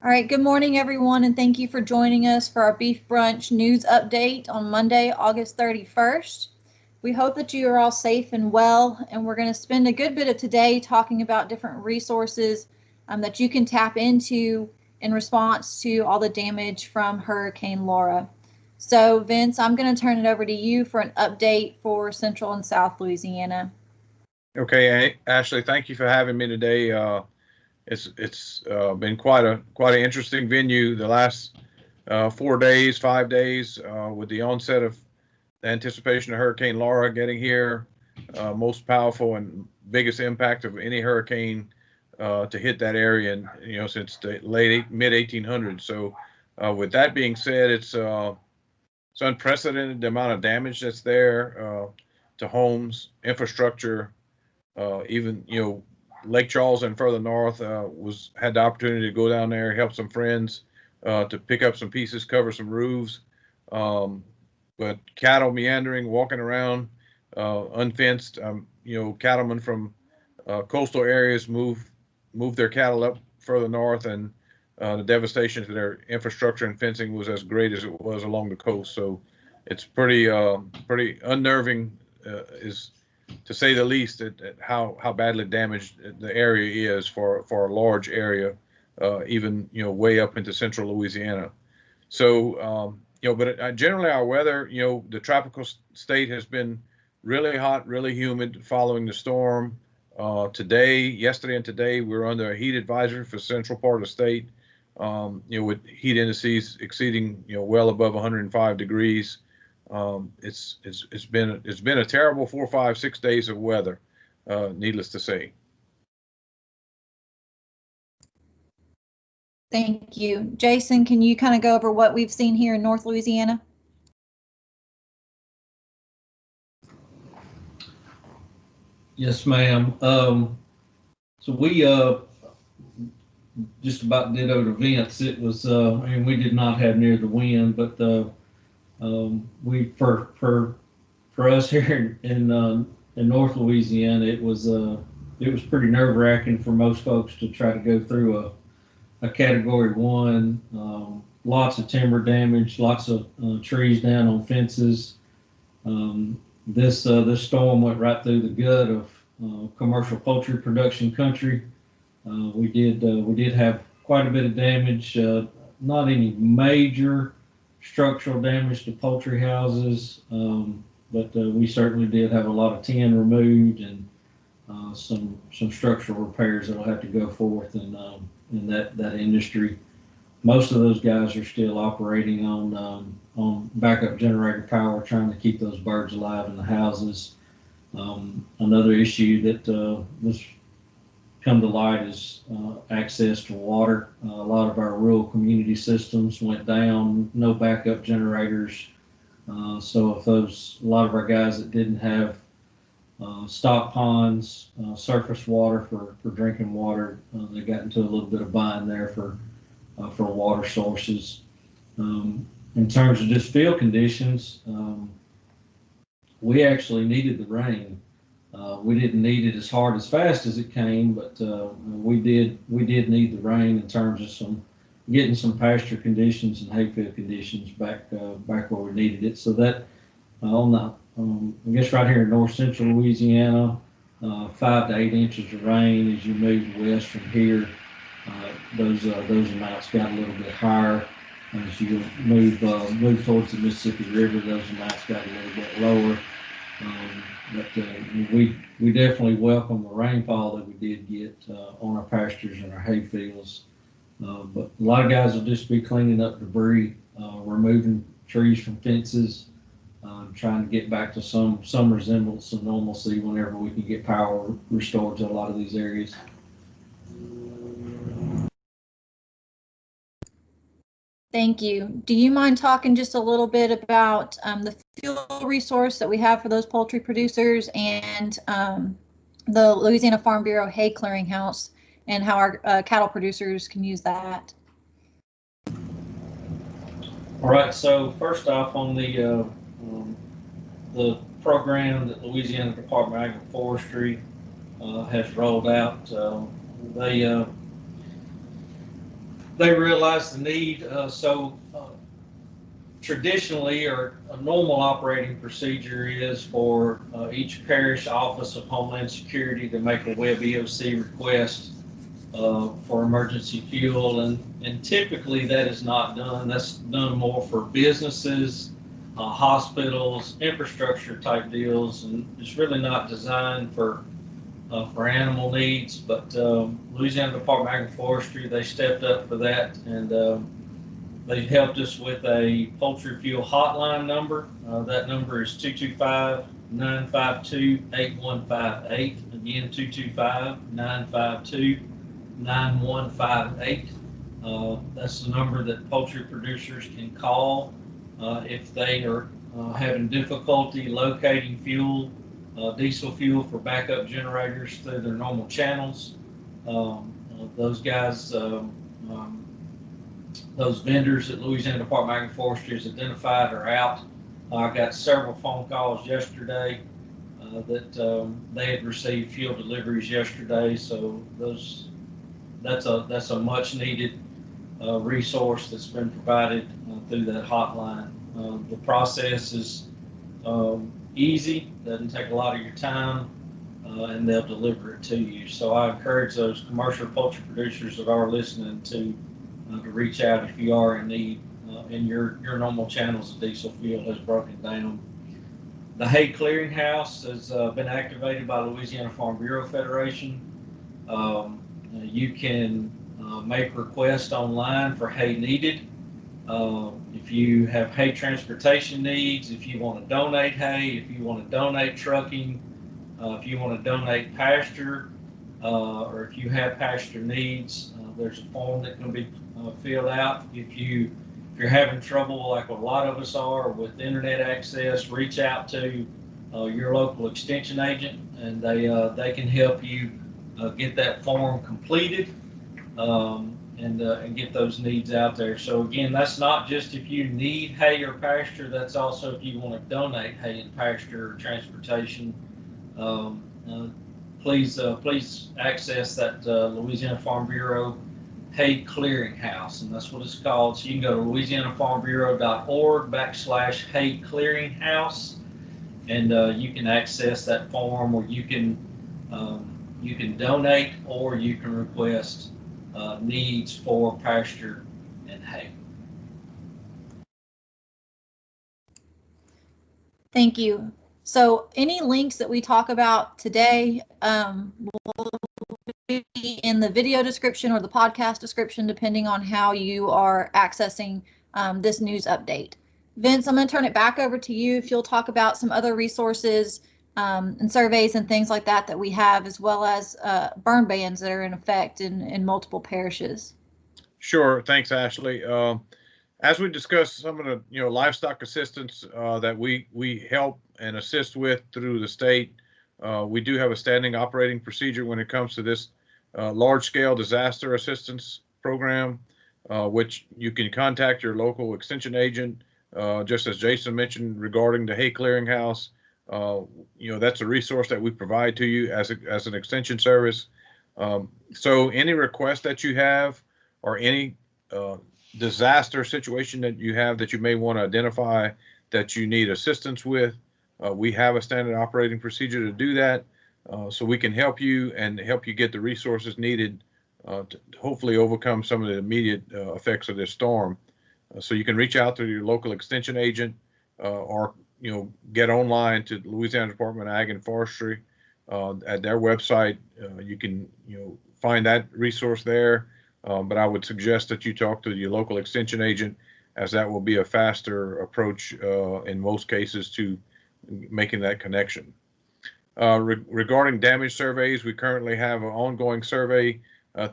All right, good morning, everyone, and thank you for joining us for our Beef Brunch news update on Monday, August 31st. We hope that you are all safe and well, and we're going to spend a good bit of today talking about different resources that you can tap into in response to all the damage from Hurricane Laura. So, Vince, I'm going to turn it over to you for an update for Central and South Louisiana. Okay, Ashley, thank you for having me today. It's been quite an interesting venue the last 5 days, with the onset of the anticipation of Hurricane Laura getting here, most powerful and biggest impact of any hurricane to hit that area, and since the mid 1800s. So, with that being said, it's unprecedented the amount of damage that's there to homes, infrastructure, even Lake Charles and further north. Had the opportunity to go down there, help some friends to pick up some pieces, cover some roofs. But cattle meandering, walking around, unfenced. Cattlemen from coastal areas move their cattle up further north, and the devastation to their infrastructure and fencing was as great as it was along the coast. So it's pretty unnerving, is to say the least, at how badly damaged the area is for a large area, even way up into central Louisiana. So but generally our weather, the tropical state has been really hot, really humid following the storm. Yesterday and today, we're under a heat advisory for central part of the state. With heat indices exceeding well above 105 degrees. It's been a terrible 4, 5, 6 days of weather, needless to say. Thank you. Jason, can you kind of go over what we've seen here in North Louisiana? Yes, ma'am. So we just about dittoed events. It was, we did not have near the wind, but we for us here in North Louisiana, it was pretty nerve-wracking for most folks to try to go through a Category 1. Lots of timber damage, lots of trees down on fences. This storm went right through the gut of commercial poultry production country. We did have quite a bit of damage. Not any major structural damage to poultry houses, but we certainly did have a lot of tin removed and some structural repairs that'll have to go forth in that industry. Most of those guys are still operating on backup generator power, trying to keep those birds alive in the houses. Another issue that was come to light is access to water. A lot of our rural community systems went down, no backup generators. So if a lot of our guys that didn't have stock ponds, surface water for drinking water, they got into a little bit of bind there for water sources. In terms of just field conditions, we actually needed the rain. We didn't need it as hard as fast as it came, but we did need the rain in terms of getting some pasture conditions and hayfield conditions back where we needed it. So that I guess right here in north central Louisiana, 5 to 8 inches of rain. As you move west from here, those amounts got a little bit higher. As you move towards the Mississippi River, those amounts got a little bit lower. But we definitely welcome the rainfall that we did get on our pastures and our hay fields. But a lot of guys will just be cleaning up debris, removing trees from fences, trying to get back to some resemblance of normalcy whenever we can get power restored to a lot of these areas. Thank you. Do you mind talking just a little bit about the fuel resource that we have for those poultry producers and the Louisiana Farm Bureau Hay Clearinghouse and how our cattle producers can use that? All right. So first off, on the program that Louisiana Department of Ag and Forestry has rolled out, they realized the need. Traditionally, or a normal operating procedure is for each parish office of Homeland Security to make a web EOC request for emergency fuel, and typically that is not done. That's done more for businesses, hospitals, infrastructure type deals, and it's really not designed for animal needs. But Louisiana Department of Ag and Forestry, they stepped up for that, and they helped us with a poultry fuel hotline number. That number is 225-952-8158. Again, 225-952-9158. That's the number that poultry producers can call if they are having difficulty locating fuel, diesel fuel for backup generators through their normal channels. Those guys, those vendors that Louisiana Department of Ag and Forestry has identified are out. I got several phone calls yesterday that they had received fuel deliveries yesterday, so that's a much needed resource that's been provided through that hotline. The process is easy, doesn't take a lot of your time, and they'll deliver it to you. So I encourage those commercial poultry producers that are listening to reach out if you are in need and your normal channels of diesel fuel has broken down. The hay clearinghouse has been activated by Louisiana Farm Bureau Federation. You can make requests online for hay needed. If you have hay transportation needs, if you want to donate hay, if you want to donate trucking, if you want to donate pasture, or if you have pasture needs, there's a form that can be filled out. If you're having trouble, like a lot of us are, with internet access, reach out to your local extension agent, and they can help you get that form completed and get those needs out there. So again, that's not just if you need hay or pasture. That's also if you want to donate hay and pasture or transportation. Please access that Louisiana Farm Bureau Hay Clearinghouse, and that's what it's called. So you can go to louisianafarmbureau.org/hay clearinghouse, and you can access that form, or you can donate, or you can request needs for pasture and hay. Thank you. So any links that we talk about today will be in the video description or the podcast description, depending on how you are accessing this news update. Vince, I'm going to turn it back over to you if you'll talk about some other resources and surveys and things like that we have, as well as burn bans that are in effect in multiple parishes. Sure. Thanks, Ashley. As we discussed, some of the livestock assistance that we help and assist with through the state, we do have a standing operating procedure when it comes to this large-scale disaster assistance program, which you can contact your local extension agent, just as Jason mentioned regarding the hay clearinghouse. That's a resource that we provide to you as an extension service. So any request that you have, or any disaster situation that you have that you may want to identify that you need assistance with, we have a standard operating procedure to do that, so we can help you and help you get the resources needed to hopefully overcome some of the immediate effects of this storm. So you can reach out to your local extension agent, or get online to Louisiana Department of Ag and Forestry at their website. You can find that resource there. But I would suggest that you talk to your local extension agent, as that will be a faster approach in most cases to making that connection. Regarding damage surveys, we currently have an ongoing survey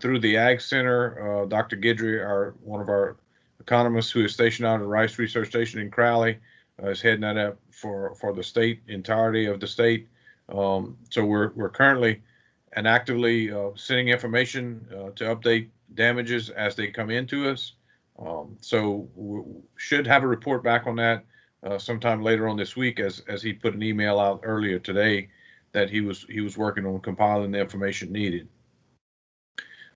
through the Ag Center. Dr. Guidry, one of our economists who is stationed out at the Rice Research Station in Crowley, is heading that up for the entirety of the state. So we're currently and actively sending information to update damages as they come into us. So we should have a report back on that sometime later on this week, as he put an email out earlier today that he was working on compiling the information needed.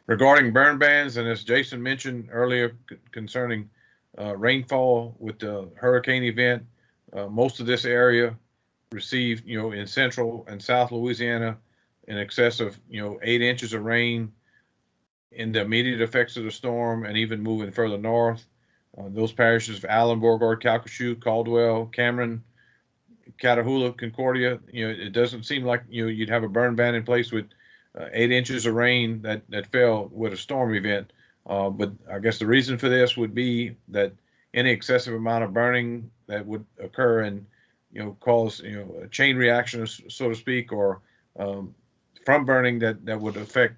Regarding burn bans, and as Jason mentioned earlier concerning rainfall with the hurricane event, most of this area received, in central and south Louisiana, in excess of, 8 inches of rain in the immediate effects of the storm, and even moving further north. Those parishes of Allen, Beauregard, Calcasieu, Caldwell, Cameron, Catahoula, Concordia, it doesn't seem like, you'd have a burn ban in place with 8 inches of rain that fell with a storm event. But I guess the reason for this would be that any excessive amount of burning that would occur and, cause, a chain reaction, so to speak, or from burning that would affect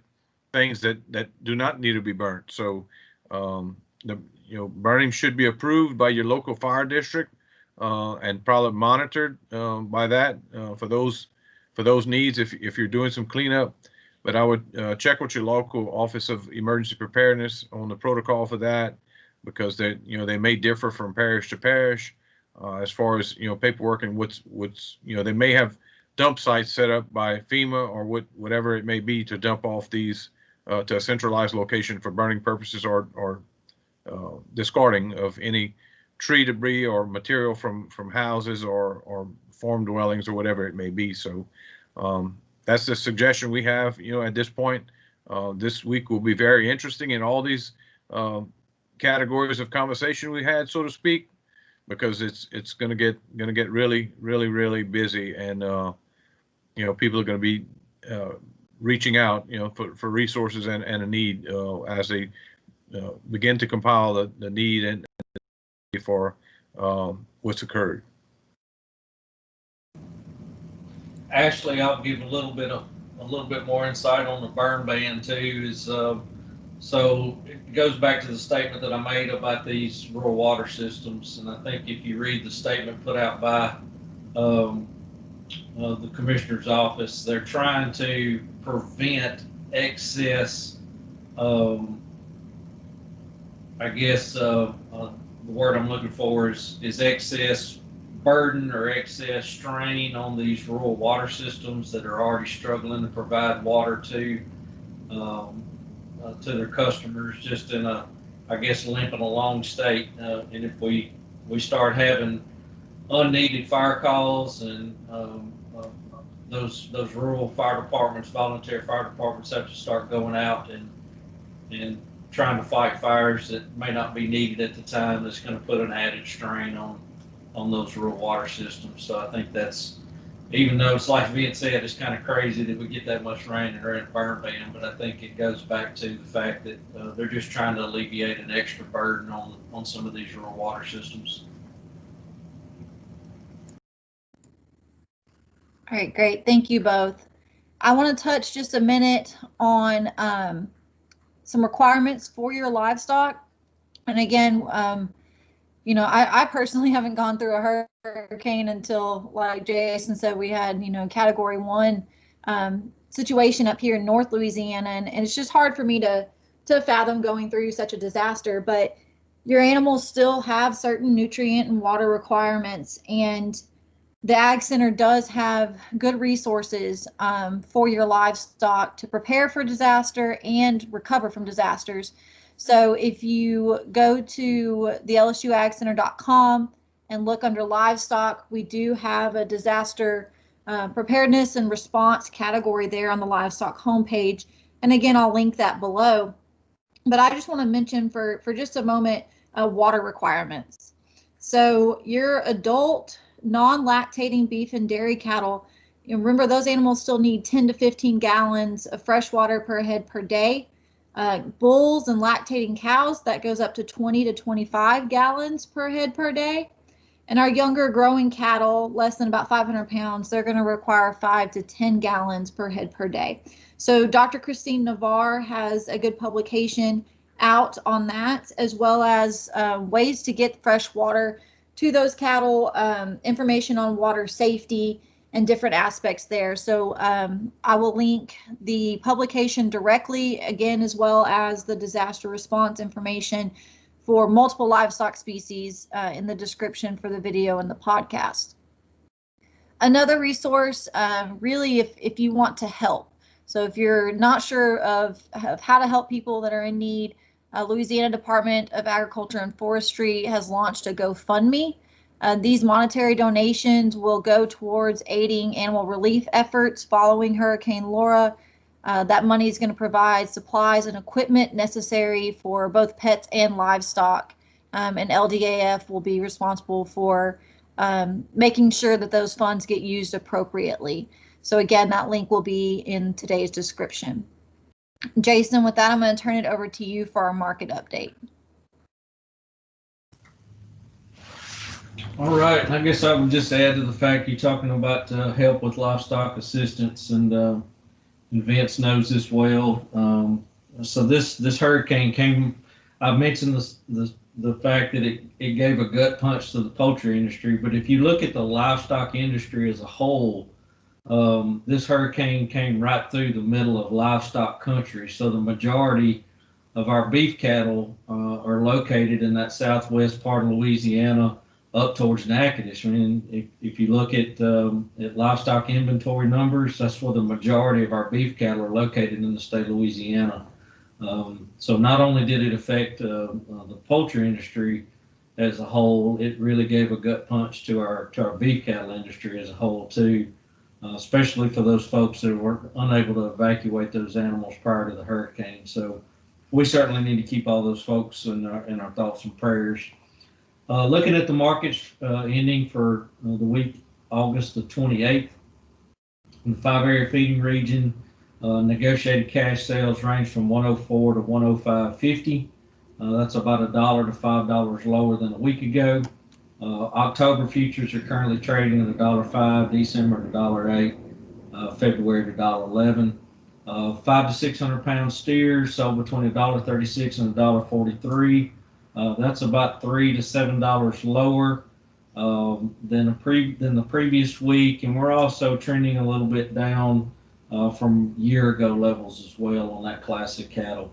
things that do not need to be burnt. So burning should be approved by your local fire district and probably monitored by that for those needs if you're doing some cleanup. But I would check with your local Office of Emergency Preparedness on the protocol for that, because they may differ from parish to parish as far as paperwork and what's they may have dump sites set up by FEMA or whatever it may be to dump off these to a centralized location for burning purposes or discarding of any tree debris or material from houses or farm dwellings or whatever it may be. So that's the suggestion we have, at this point. This week will be very interesting in all these categories of conversation we had, so to speak, because it's going to get really, really, really busy, and people are going to be reaching out, for resources and a need as they begin to compile the need and for what's occurred. Ashley, I'll give a little bit more insight on the burn ban too. So it goes back to the statement that I made about these rural water systems, and I think if you read the statement put out by the commissioner's office, they're trying to prevent excess. I guess the word I'm looking for is excess burden or excess strain on these rural water systems that are already struggling to provide water to their customers, just in a, I guess, limping along state. And if we start having unneeded fire calls and those rural fire departments, volunteer fire departments, have to start going out and trying to fight fires that may not be needed at the time, that's going to put an added strain on those rural water systems. So I think that's, even though it's like being said, it's kind of crazy that we get that much rain and they're in a burn ban, but I think it goes back to the fact that they're just trying to alleviate an extra burden on some of these rural water systems. All right, great. Thank you both. I want to touch just a minute on some requirements for your livestock. And again, I personally haven't gone through a hurricane until, like Jason said, we had, Category 1 situation up here in North Louisiana. And it's just hard for me to fathom going through such a disaster. But your animals still have certain nutrient and water requirements. And the Ag Center does have good resources for your livestock to prepare for disaster and recover from disasters. So if you go to the lsuagcenter.com and look under livestock, we do have a disaster preparedness and response category there on the livestock homepage. And again, I'll link that below. But I just want to mention for just a moment water requirements. So your adult non-lactating beef and dairy cattle, remember those animals still need 10 to 15 gallons of fresh water per head per day. Bulls and lactating cows, that goes up to 20 to 25 gallons per head per day. And our younger growing cattle, less than about 500 pounds, they're going to require 5 to 10 gallons per head per day. So Dr. Christine Navarre has a good publication out on that, as well as ways to get fresh water to those cattle, information on water safety and different aspects there. So I will link the publication directly, again, as well as the disaster response information for multiple livestock species in the description for the video and the podcast. Another resource, really, if you want to help. So if you're not sure of how to help people that are in need, Louisiana Department of Agriculture and Forestry has launched a GoFundMe. These monetary donations will go towards aiding animal relief efforts following Hurricane Laura. That money is going to provide supplies and equipment necessary for both pets and livestock. And LDAF will be responsible for making sure that those funds get used appropriately. So again, that link will be in today's description. Jason, with that, I'm going to turn it over to you for our market update. All right, I guess I would just add to the fact you're talking about help with livestock assistance, and Vince knows this well. So this hurricane came. I mentioned the fact that it gave a gut punch to the poultry industry, but if you look at the livestock industry as a whole, this hurricane came right through the middle of livestock country. So the majority of our beef cattle are located in that southwest part of Louisiana, up towards Natchitoches. I mean, if you look at livestock inventory numbers, that's where the majority of our beef cattle are located in the state of Louisiana. So not only did it affect the poultry industry as a whole, it really gave a gut punch to our beef cattle industry as a whole too, especially for those folks that were unable to evacuate those animals prior to the hurricane. So we certainly need to keep all those folks in our thoughts and prayers. Looking at the markets ending for the week August the 28th, in the 5-area feeding region, negotiated cash sales range from 104 to 105.50. That's about $1 to $5 lower than a week ago. October futures are currently trading at $1.05, December at $1.08, February at $1.11. 500 to 600 pound steers sold between $1.36 and $1.43. That's about $3 to $7 lower than the previous week, and we're also trending a little bit down from year ago levels as well on that classic cattle.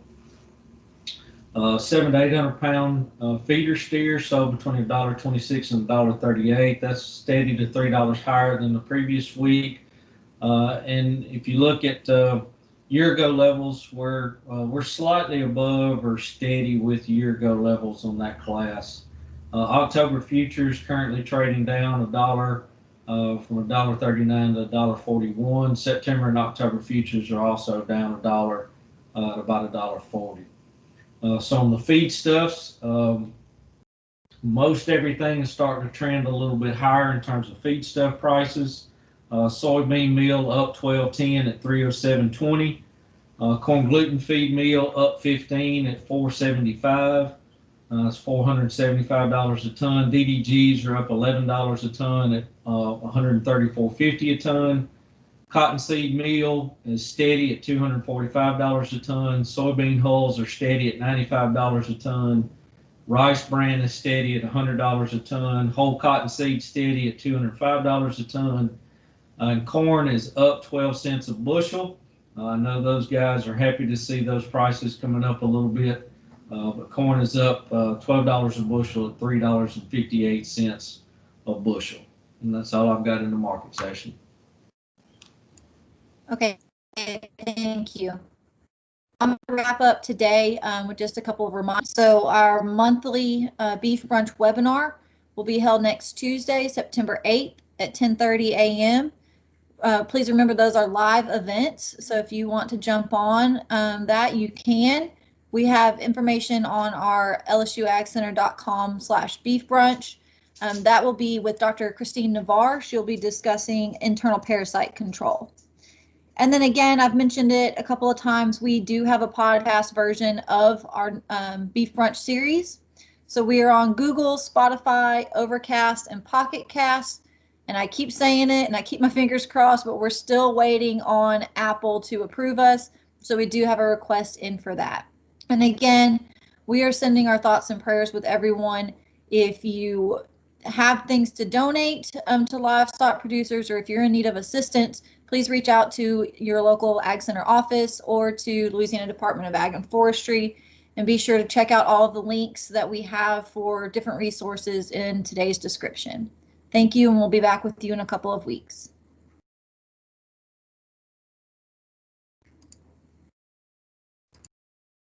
700 to 800 pound feeder steer sold between $1.26 and $1.38. That's steady to $3 higher than the previous week. And if you look at year ago levels, we're slightly above or steady with year ago levels on that class. October futures currently trading down $1 from $1.39 to $1.41. September and October futures are also down $1 at about $1.40. So on the feedstuffs, most everything is starting to trend a little bit higher in terms of feedstuff prices. Soybean meal up 12.10 at 307.20. Corn gluten feed meal up 15 at 475. It's $475 a ton. DDGs are up $11 a ton at 134.50 a ton. Cottonseed meal is steady at $245 a ton. Soybean hulls are steady at $95 a ton. Rice bran is steady at $100 a ton. Whole cottonseed steady at $205 a ton. And corn is up 12 cents a bushel. I know those guys are happy to see those prices coming up a little bit, but corn is up $12 a bushel at $3.58 a bushel. And that's all I've got in the market session. Okay, thank you. I'm going to wrap up today with just a couple of reminders. So our monthly Beef Brunch webinar will be held next Tuesday, September 8th at 10:30 a.m. Please remember those are live events. So if you want to jump on that, you can. We have information on our lsuagcenter.com/beef brunch. That will be with Dr. Christine Navarre. She'll be discussing internal parasite control. And then again, I've mentioned it a couple of times, we do have a podcast version of our Beef Brunch series. So we are on Google, Spotify, Overcast, and Pocket Cast. And I keep saying it and I keep my fingers crossed, but we're still waiting on Apple to approve us. So we do have a request in for that. And again, we are sending our thoughts and prayers with everyone. If you have things to donate to livestock producers, or if you're in need of assistance, please reach out to your local Ag Center office or to Louisiana Department of Ag and Forestry, and be sure to check out all of the links that we have for different resources in today's description. Thank you, and we'll be back with you in a couple of weeks.